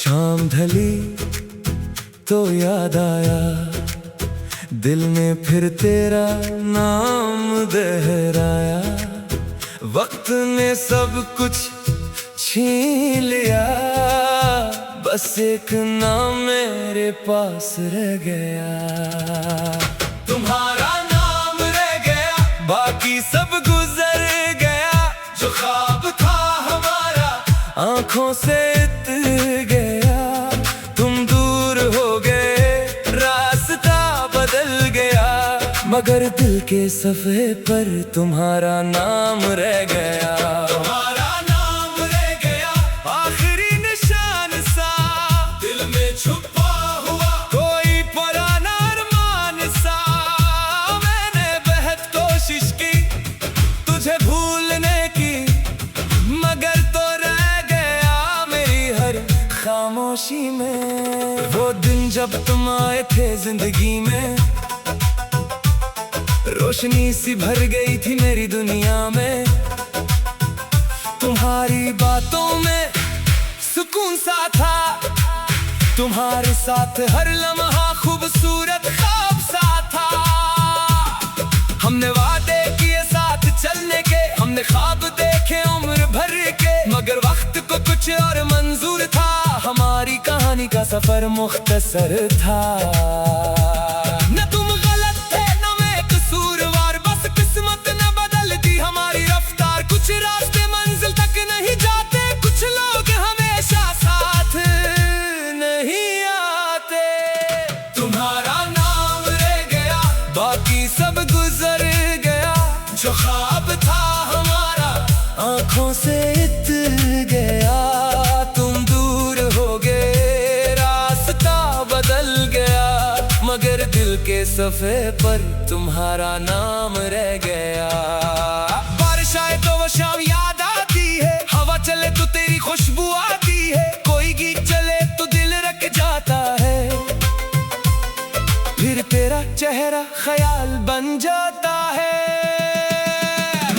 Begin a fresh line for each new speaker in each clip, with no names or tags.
शाम ढली तो याद आया, दिल ने फिर तेरा नाम दोहराया। वक्त ने सब कुछ छीन लिया, बस एक नाम मेरे पास रह गया। तुम्हारा नाम रह गया, बाकी सब गुजर गया। जो ख्वाब था हमारा आंखों से उतर गया। तुम दूर हो गए, रास्ता बदल गया, मगर दिल के सफ़े पर तुम्हारा नाम रह गया। तुम्हारा नाम रह गया, आखिरी निशान सा दिल में छुपा हुआ, कोई पुराना अरमान सा। मैंने बेहद कोशिश की तुझे भूलने की, मगर तो रह गया मेरी हर खामोशी में। वो दिन जब तुम आए थे जिंदगी में, रोशनी सी भर गई थी मेरी दुनिया में। तुम्हारी बातों में सुकून सा था, तुम्हारे साथ हर लम्हा खूबसूरत ख्वाब सा था। हमने वादे किए साथ चलने के, हमने ख्वाब देखे उम्र भर के, मगर वक्त को कुछ और मंजूर था। हमारी कहानी का सफर मुख्तसर था। न तुम गलत थे न मैं कसूरवार, बस किस्मत न बदल दी हमारी रफ्तार। कुछ रास्ते मंजिल तक नहीं जाते, कुछ लोग हमेशा साथ नहीं आते। तुम्हारा नाम रह गया, बाकी सब गुजर गया। जो ख्वाब था हमारा आंखों से उतर गया। तुम दूर हो गए, रास्ता बदल गया, मगर दिल के सफ़े पर तुम्हारा नाम रह गया। बारिश आए तो वो शाम याद आती है, हवा चले तो तेरी खुशबू आती है, कोई गीत चले तो दिल रख जाता है। फिर तेरा चेहरा ख्याल बन जाता है।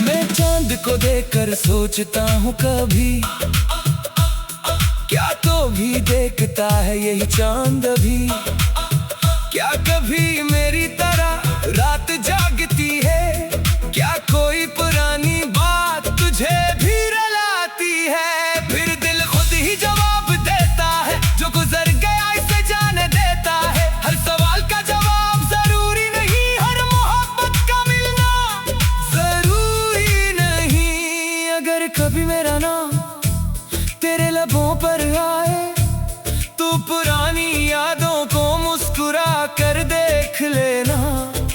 मैं चांद को देखकर सोचता हूँ कभी, क्या तो भी देखता है यही चांद अभी। क्या कभी मेरी तरह रात जागती है, क्या कोई पुरानी बात तुझे भी रुलाती है। फिर दिल खुद ही जवाब देता है, जो गुजर गया इसे जाने देता है। हर सवाल का जवाब जरूरी नहीं, हर मोहब्बत का मिलना जरूरी नहीं। अगर कभी मेरा नाम तेरे लबों पर आए, तू पुरानी यादों को मुस्कुरा कर देख लेना।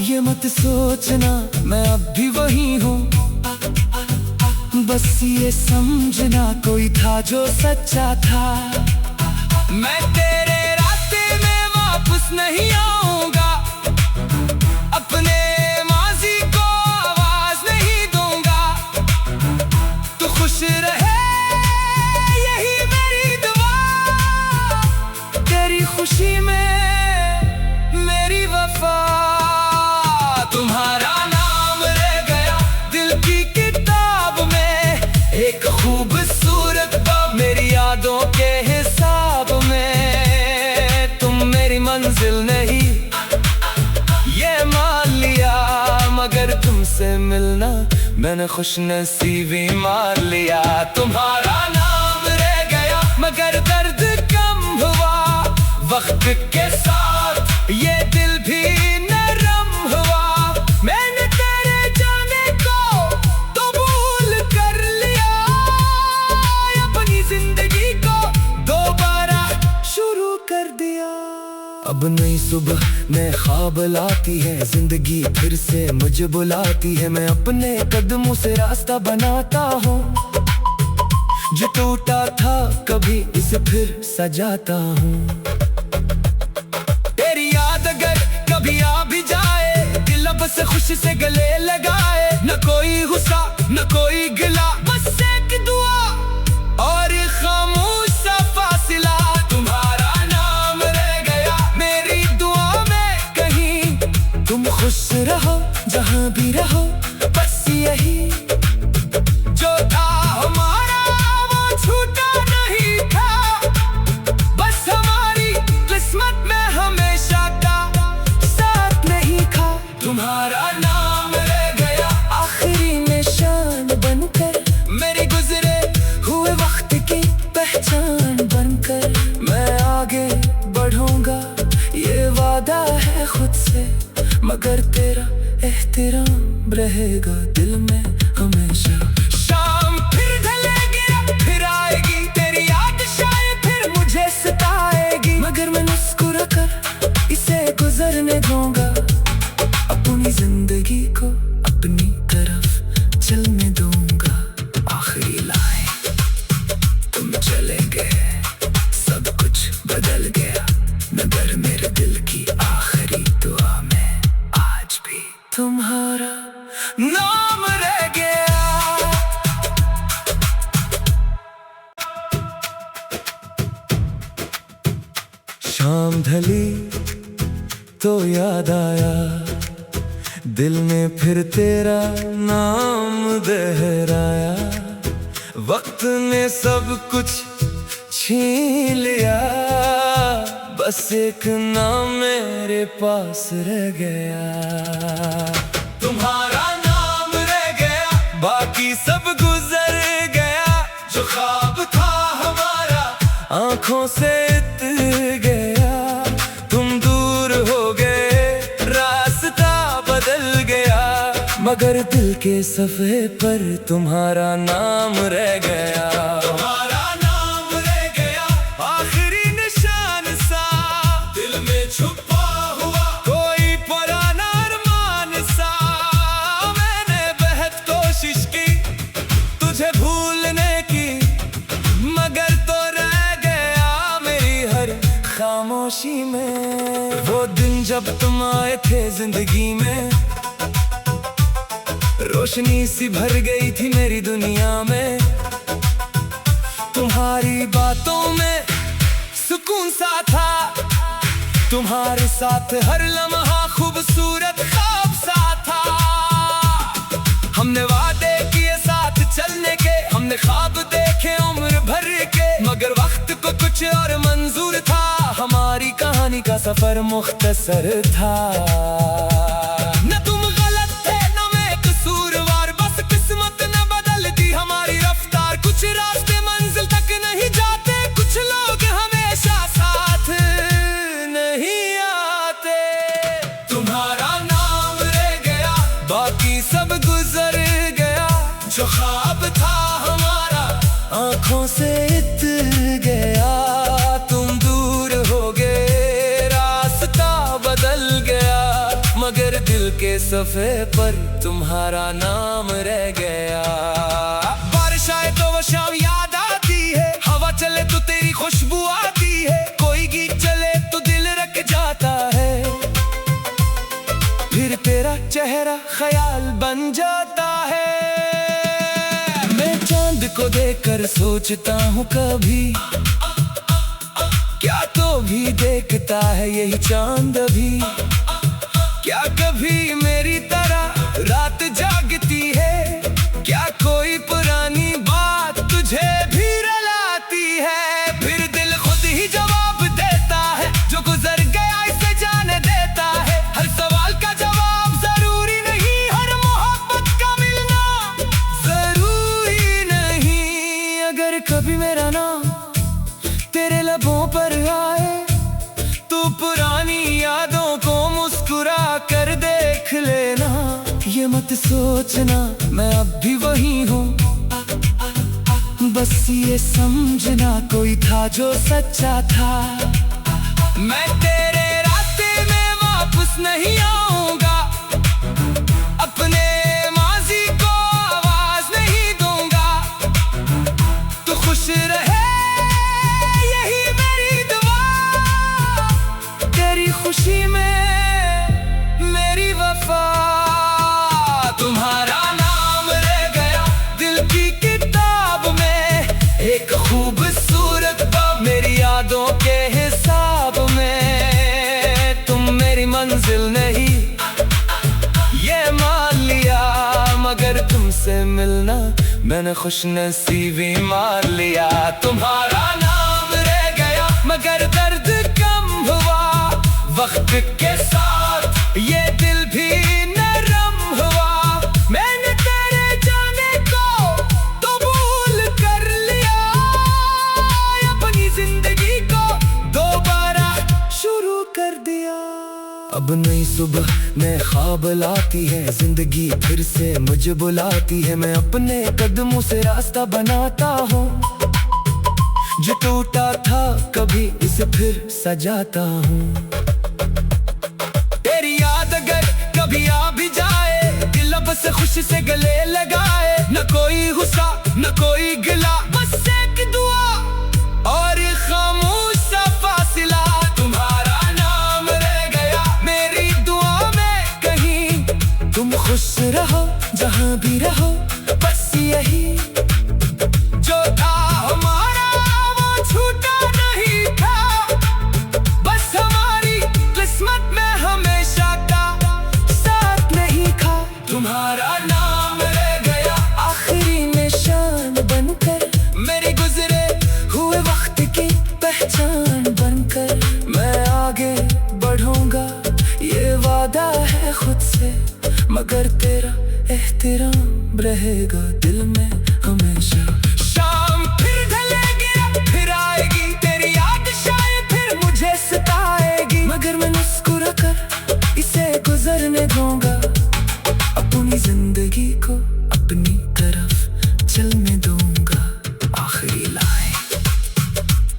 ये मत सोचना मैं अब भी वही हूँ, बस ये समझना कोई था जो सच्चा था। मैं तेरे रास्ते में वापस नहीं आऊंगा, अपने माजी को आवाज नहीं दूंगा। तू खुश रहे यही मेरी दुआ, तेरी खुशी में मेरी वफा। तुम्हारा नाम रह गया दिल की किताब में, एक खूबसूरत बाब मेरी यादों के हिसाब में। तुम मेरी मंजिल नहीं ये मान लिया, मगर तुमसे मिलना मैंने खुशनसीबी मान लिया। तुम्हारा नाम रह गया मगर दर्द कम हुआ, वक्त के साथ ये दिल भी नरम हुआ। मैंने तेरे जाने को तो भूल कर लिया, अपनी जिंदगी को दोबारा शुरू कर दिया। अब नई सुबह में ख्वाब लाती है, जिंदगी फिर से मुझे बुलाती है। मैं अपने कदमों से रास्ता बनाता हूँ, जो टूटा था कभी इसे फिर सजाता हूँ। तेरी याद अगर कभी आ भी जाए, दिल अब से खुशी से गले लगाए। न कोई गुस्सा न कोई गिला, बस एक दुआ और खामोश सा फासिला। तुम्हारा नाम रह गया मेरी दुआ में कहीं, तुम खुश रहो जहाँ भी रहो, बस यही जो था हमारा वो छूटा नहीं था। शाम ढली तो याद आया, दिल में फिर तेरा नाम दोहराया। वक्त ने सब कुछ छीन लिया, बस एक नाम मेरे पास रह गया। तुम्हारा नाम रह गया, बाकी सब गुजर गया। जो ख्वाब था हमारा आंखों से उतर गया। तुम दूर हो गए, रास्ता बदल गया, मगर दिल के सफ़े पर तुम्हारा नाम रह गया। तुम्हारा नाम रह गया, आखिरी निशान सा दिल में छुपा हुआ, कोई पुराना अरमान सा। मैंने बेहद कोशिश की तुझे भूलने की, मगर तो रह गया मेरी हर खामोशी में। वो दिन जब तुम आए थे जिंदगी में, रोशनी सी भर गई थी मेरी दुनिया में। तुम्हारी बातों में सुकून सा था, तुम्हारे साथ हर लम्हा खूबसूरत ख्वाब सा था। हमने वादे किए साथ चलने के, हमने ख्वाब देखे उम्र भर के, मगर वक्त को कुछ और मंजूर था। हमारी कहानी का सफर मुख्तसर था। न तुम गलत थे न मैं कसूरवार, बस किस्मत ने बदल दी हमारी रफ्तार। कुछ रास्ते मंजिल तक नहीं जाते, कुछ लोग हमेशा साथ नहीं आते। तुम्हारा नाम रह गया, बाकी सब गुजर गया। जो ख्वाब था हमारा आंखों से उतर गया। तुम दूर हो गए, रास्ता बदल गया, मगर दिल के सफ़े पर तुम्हारा नाम रह गया। बारिश आए तो वो शाम याद आती है, हवा चले तो तेरी खुशबू आती है, कोई गीत चले तो दिल रख जाता है। फिर तेरा चेहरा ख्याल बन जाता है। मैं चांद को देखकर सोचता हूँ कभी, क्या तो भी देखता है यही चांद भी। क्या कभी मेरी तरह रात जागती है, क्या कोई पुरानी बात तुझे भी रुलाती है। फिर दिल खुद ही जवाब देता है, जो गुजर गया इसे जाने देता है। हर सवाल का जवाब जरूरी नहीं, हर मोहब्बत का मिलना जरूरी नहीं। अगर कभी मेरा नाम तेरे लबों पर आए, तू पुरानी यादों को मुस्कुरा कर देख लेना। ये मत सोचना मैं अब भी वही हूँ, बस ये समझना कोई था जो सच्चा था। मैं तेरे रास्ते में वापस नहीं आऊंगा, अपने माजी को आवाज नहीं दूंगा। तू खुश रहे यही मेरी दुआ, तेरी खुशी में मेरी वफा। तुम्हारा नाम रह गया दिल की किताब में, एक खूबसूरत बाब मेरी यादों के हिसाब में। तुम मेरी मंजिल नहीं ये मान लिया, मगर तुमसे मिलना मैंने खुशनसीबी मार लिया। तुम्हारा नाम रह गया मगर दर्द कम हुआ, वक्त के साथ ये दिल भी नरम हुआ। मैंने तेरे जाने को तो भूल कर लिया, अपनी जिंदगी को दोबारा शुरू कर दिया। अब नई सुबह में ख्वाब लाती है, जिंदगी फिर से मुझे बुलाती है। मैं अपने कदमों से रास्ता बनाता हूँ, जो टूटा था कभी इसे फिर सजाता हूँ। तेरी याद अगर कभी आ भी जाए, दिल अब से खुशी से गले लगाए। न कोई गुस्सा न कोई गिला, बस एक दुआ और खामोश सा फासिला। तुम्हारा नाम रह गया मेरी दुआ में कहीं। तुम खुश रहो जहाँ भी रहो, बस यही जो था हमारा वो छूटा नहीं था। बस कर, मेरे गुजरे हुए वक्त की पहचान बनकर मैं आगे बढ़ूंगा, ये वादा है खुद से। मगर तेरा एहतराम रहेगा दिल में हमेशा। शाम फिर ढलेगी, फिर आएगी तेरी याद, शायद फिर मुझे सताएगी, मगर मैं मुस्कुरा कर इसे गुजरने दूंगा। अपनी जिंदगी को अपनी तरफ चलने दूंगा। आखिरी लाइन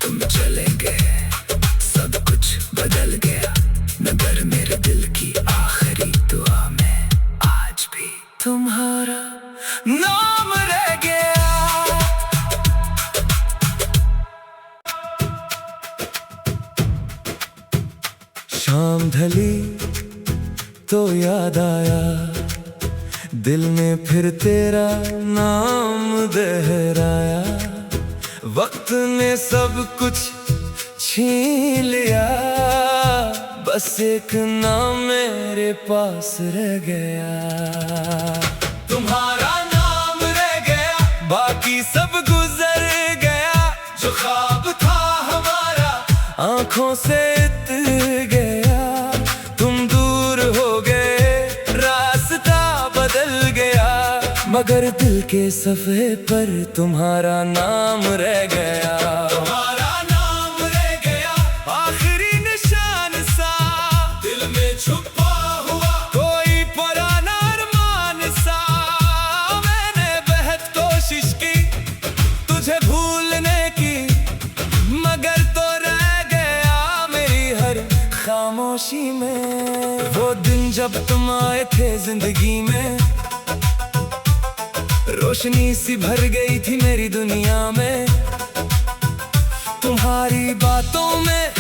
तुम चले गए, सब कुछ बदल गया, मगर मेरे दिल की आखिरी दुआ में आज भी तुम्हारा नाम रह गया। शाम ढली तो याद आया, दिल ने फिर तेरा नाम दोहराया। वक्त ने सब कुछ छीन लिया, बस एक नाम मेरे पास रह गया। तुम्हारा नाम रह गया, बाकी सब गुजर गया। जो ख्वाब था हमारा आंखों से उतर गया, तुम दूर हो गए, रास्ता बदल गया, मगर दिल के सफ़े पर तुम्हारा नाम रह गया। तुम्हारा नाम रह गया, आखिरी निशान सा दिल में छुपा हुआ, कोई पुराना अरमान सा। मैंने बेहद कोशिश की तुझे भूलने की, मगर तो रह गया मेरी हर खामोशी में। वो दिन जब तुम आए थे जिंदगी में, रोशनी सी भर गई थी मेरी दुनिया में। तुम्हारी बातों में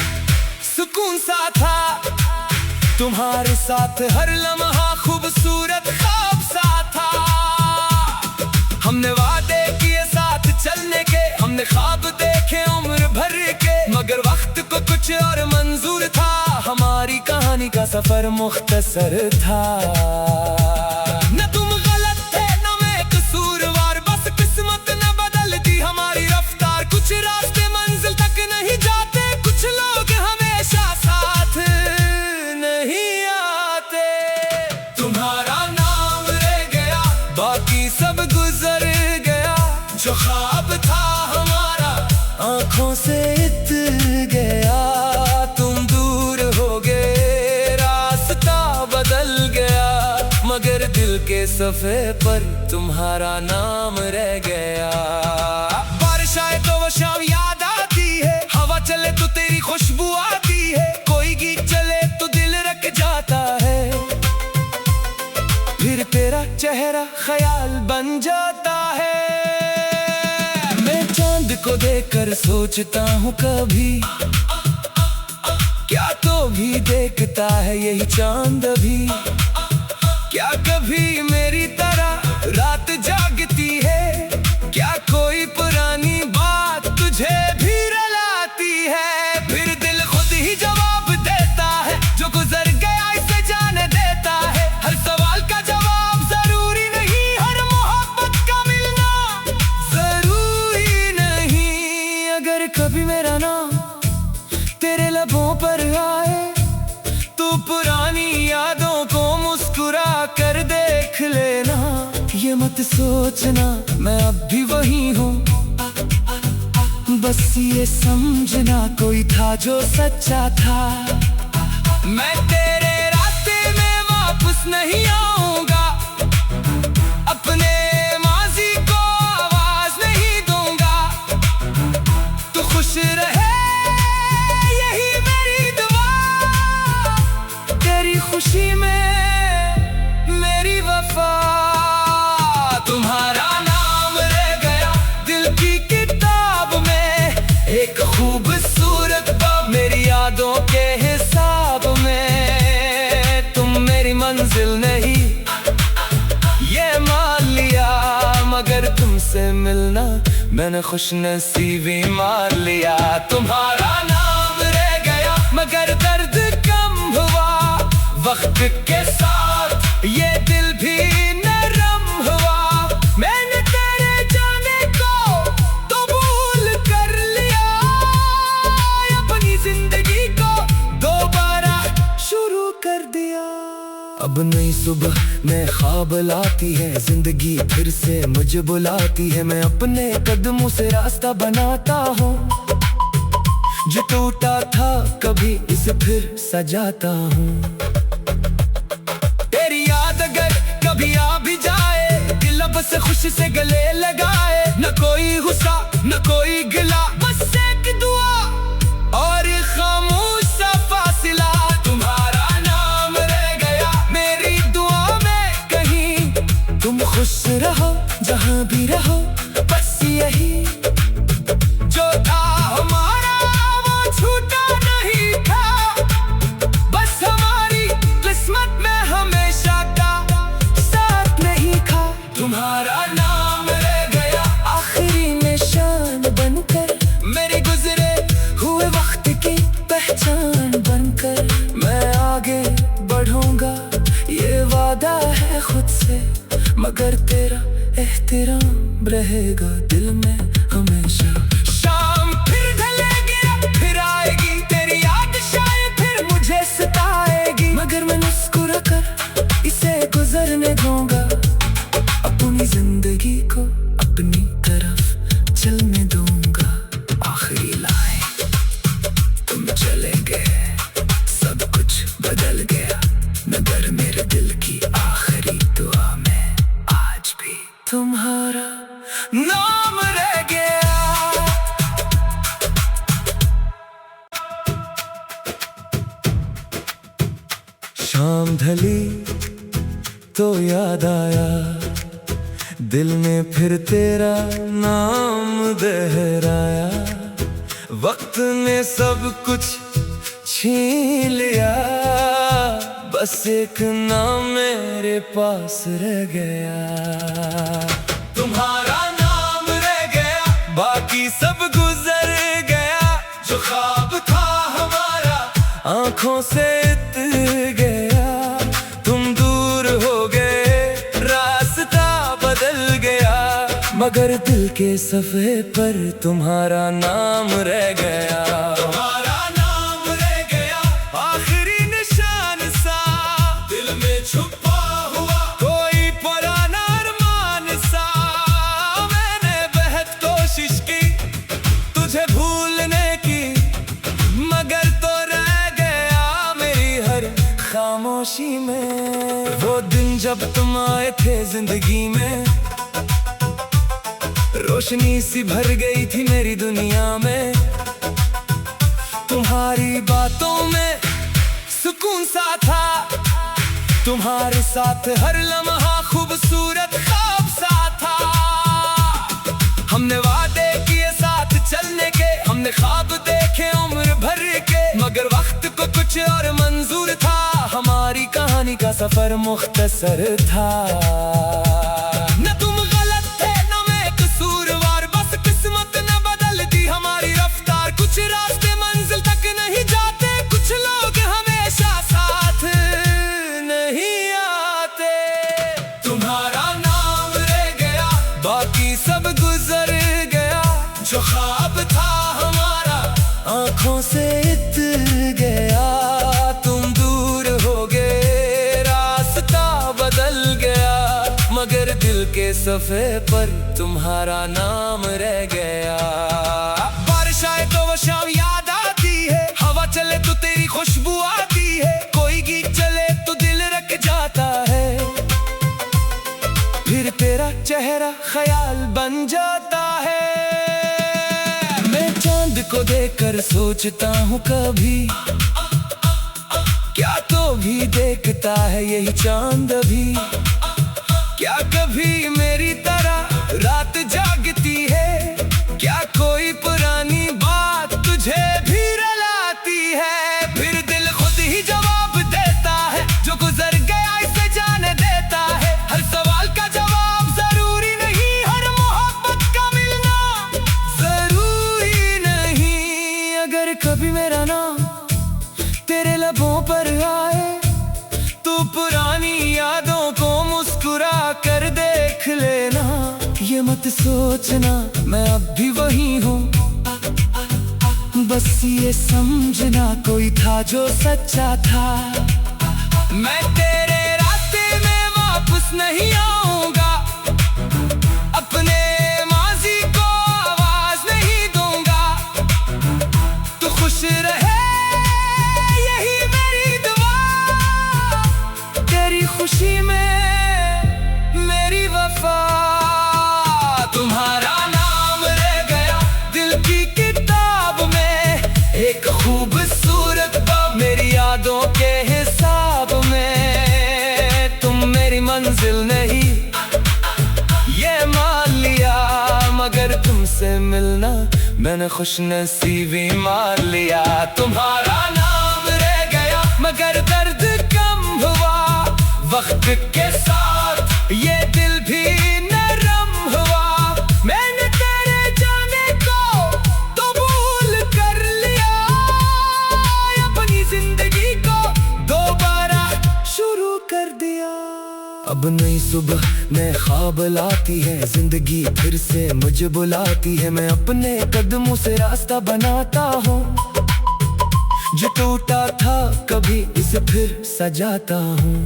सुकून सा था, तुम्हारे साथ हर लम्हा खूबसूरत ख्वाब सा था। हमने वादे किए साथ चलने के, हमने ख्वाब देखे उम्र भर के, मगर वक्त को कुछ और मंजूर था। हमारी कहानी का सफर मुख्तसर था। न तुम गलत थे न मैं कसूरवार, बस किस्मत न बदल दी हमारी रफ्तार। कुछ रास्ते मंजिल तक नहीं जाते, कुछ लोग हमेशा साथ नहीं आते। तुम्हारा नाम रह गया, बाकी सब गुजर गया। जो ख्वाब था हमारा आंखों से उतर गया, तुम दूर हो गए, रास्ता बदल गया, मगर दिल के सफ़े पर तुम्हारा नाम रह गया। बारिश आए तो वो शाम याद आती है, हवा चले तो तेरी खुशबू आती है, कोई गीत चले तो दिल रख जाता है, फिर तेरा चेहरा ख्याल बन जाता है। मैं चांद को देखकर सोचता हूँ कभी, क्या तो भी देखता है यही चांद भी। क्या कभी मेरी तरह रात जागती है, क्या कोई पुरानी बात तुझे भी रुलाती है। फिर दिल खुद ही जवाब देता है, जो गुजर गया इसे जाने देता है। हर सवाल का जवाब जरूरी नहीं, हर मोहब्बत का मिलना जरूरी नहीं। अगर कभी मेरा नाम तेरे लबों पर आए, तो पुरानी यादों को मुस्कुरा कर देख लेना। ये मत सोचना मैं अब भी वही हूँ, बस ये समझना कोई था जो सच्चा था। मैं तेरे रास्ते में वापस नहीं आऊंगा, अपने माजी को आवाज नहीं दूंगा। तू खुश रहे यही मेरी दुआ, तेरी खुशी में मेरी वफा। तुम्हारा नाम रह गया दिल की किताब में, एक खूबसूरत बाब मेरी यादों के हिसाब में। तुम मेरी मंजिल नहीं ये मान लिया, मगर तुमसे मिलना मैंने खुश नसीबी मान लिया। तुम्हारा नाम रह गया मगर दर्द कम हुआ, वक्त के साथ ये दिल भी नरम हुआ। मैंने तेरे जाने को सुबह में ख्वाब लाती है, जिंदगी फिर से मुझे बुलाती है। मैं अपने कदमों से रास्ता बनाता हूँ, जो टूटा था कभी इसे फिर सजाता हूँ। तेरी याद अगर कभी आ भी जाए, दिल अब से खुशी से गले लगाए। न कोई गुस्सा न कोई गिला, बस एक दुआ और खामोश सा फासिला। तुम्हारा नाम रह गया मेरी दुआ में कहीं। तुम खुश रहो जहाँ भी रहो, बस यही जो था हमारा वो छूटा नहीं था। बस हमारी किस्मत में हमेशा का साथ नहीं था। तुम्हारा नाम रह गया आखिरी निशान बनकर, मेरे गुजरे हुए वक्त की पहचान बनकर। मैं आगे बढ़ूंगा ये वादा है खुद से, मगर तेरा एहतराम रहेगा दिल में हमेशा। शाम फिर ढलेगी फिर आएगी, तेरी याद शायद फिर मुझे सताएगी, मगर मैं मुस्कुरा कर इसे गुजरने दूंगा। अपनी जिंदगी को अपनी तरफ चलने दूंगा। आखिरी लाइन तुम चले गए, सब कुछ बदल गया, मगर मेरे दिल की आखिरी दुआ में आज भी तुम्हारा नाम रह गया। शाम ढली तो याद आया, दिल में फिर तेरा नाम दोहराया। वक्त ने सब कुछ छीन लिया, बस एक नाम मेरे पास रह गया। तुम्हारा नाम रह गया, बाकी सब गुजर गया। जो ख्वाब था हमारा आंखों से उतर गया। तुम दूर हो गए, रास्ता बदल गया, मगर दिल के सफ़े पर तुम्हारा नाम रह गया। तुम्हारा नाम रह गया आखिरी निशान सा, दिल में छुपा हुआ कोई पुराना अरमान सा। मैंने बेहद कोशिश की तुझे भूलने की, मगर तो रह गया मेरी हर खामोशी में। वो दिन जब तुम आए थे जिंदगी में, रोशनी सी भर गई थी मेरी दुनिया में। तुम्हारी बातों में सुकून सा था, तुम्हारे साथ हर लम्हा खूबसूरत ख्वाब सा था। हमने वादे किए साथ चलने के, हमने ख्वाब देखे उम्र भर के, मगर वक्त को कुछ और मंजूर था। हमारी कहानी का सफर मुख्तसर था। न तुम गलत थे न मैं कसूरवार, बस किस्मत न बदल दी हमारी रफ्तार। कुछ रास्ते मंजिल तक नहीं जाते, कुछ लोग हमेशा साथ नहीं आते। तुम्हारा नाम रह गया, बाकी सब गुजर गया। जो ख्वाब था हमारा आंखों से उतर गया। तुम दूर हो गए, रास्ता बदल गया, मगर दिल के सफ़े पर तुम्हारा नाम रह गया। बारिश आए तो वो शाम याद आती है, हवा चले तो तेरी खुशबू आती है। कोई गीत चले तो दिल रख जाता है, फिर तेरा चेहरा ख्याल बन जाता है। मैं चांद को देखकर सोचता हूँ कभी, क्या तो भी देखता है यही चांद भी। क्या कभी मेरी तरह रात जागती है, क्या कोई पुरानी बात तुझे भी रुलाती है। फिर दिल खुद ही जवाब देता है, जो गुजर गया इसे जाने देता है। हर सवाल का जवाब जरूरी नहीं, हर मोहब्बत का मिलना जरूरी नहीं। अगर कभी मेरा नाम तेरे लबों पर आए, तो पुरानी यादों को मुस्कुरा कर देख लेना। ये मत सोचना मैं अब भी वही हूँ, बस ये समझना कोई था जो सच्चा था। मैं तेरे रास्ते में वापस नहीं आऊंगा, अपने माजी को आवाज नहीं दूंगा। तू खुश रहे यही मेरी दुआ, तेरी खुशी में मेरी वफा। तुम्हारा नाम रह गया दिल की किताब में, एक खूबसूरत बाब मेरी यादों के हिसाब में। तुम मेरी मंजिल नहीं ये मान लिया, मगर तुमसे मिलना मैंने खुश नसीबी मान लिया। तुम्हारा नाम रह गया मगर दर्द कम हुआ, वक्त के साथ ये दिल भी नरम हुआ। मैंने तेरे जाने को तो भूल कर लिया, अपनी जिंदगी को दोबारा शुरू कर दिया। अब नई सुबह नए ख्वाब लाती है, जिंदगी फिर से मुझे बुलाती है। मैं अपने कदमों से रास्ता बनाता हूँ, जो टूटा था कभी इसे फिर सजाता हूँ।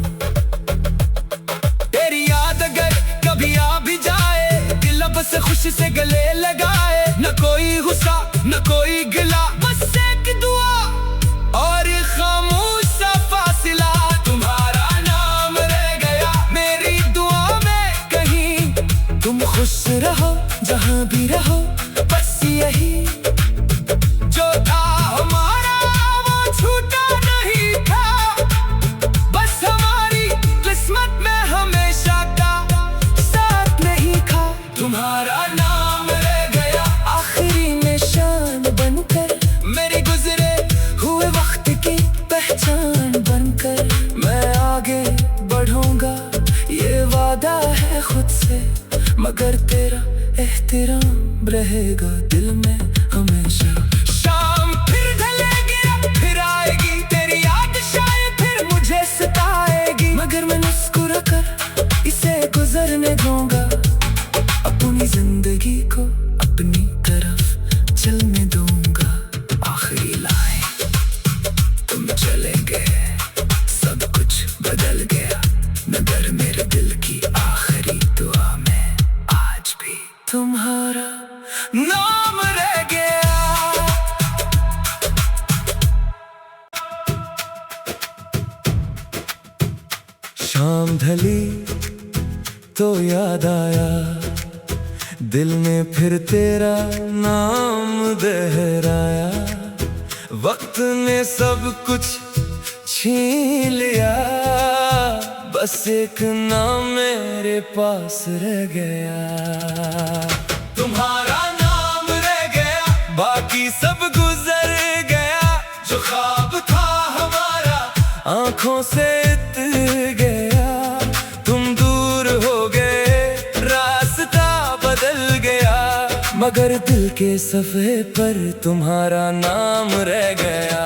तेरी याद अगर कभी आ भी जाए, दिल अब से खुशी से गले लगाए। न कोई गुस्सा न कोई गिला, बस एक दुआ और खामोश सा फासिला। तुम्हारा नाम रह गया मेरी दुआ में कहीं, तुम खुश रहो जहां भी रहो, बस यही जो था हमारा वो छूटा नहीं था, बस हमारी किस्मत में हमेशा का साथ नहीं था। तुम्हारा नाम रह गया आखिरी निशान बनकर, मेरे गुजरे हुए वक्त की पहचान बनकर। मैं आगे बढ़ूंगा ये वादा है खुद से, मगर तेरा एहतराम रहेगा दिल में हमेशा। शाम फिर ढलेगी फिर आएगी, तेरी याद शायद फिर मुझे सताएगी, मगर मैं मुस्कुरा कर इसे गुजरने दूंगा। अपनी जिंदगी को अपनी तरफ चलने दूंगा। आखिरी लाइन तुम चले गए, सब कुछ बदल गया, मगर मेरे दिल की आखिरी दुआ में आज भी तुम्हारा नाम रह गया। शाम ढली तो याद आया, दिल ने फिर तेरा नाम दोहराया। वक्त ने सब कुछ छीन लिया, बस एक नाम मेरे पास रह गया। तुम्हारा नाम रह गया, बाकी सब गुजर गया। जो ख्वाब था हमारा आंखों से उतर गया, तुम दूर हो गए रास्ता बदल गया, मगर दिल के सफ़े पर तुम्हारा नाम रह गया।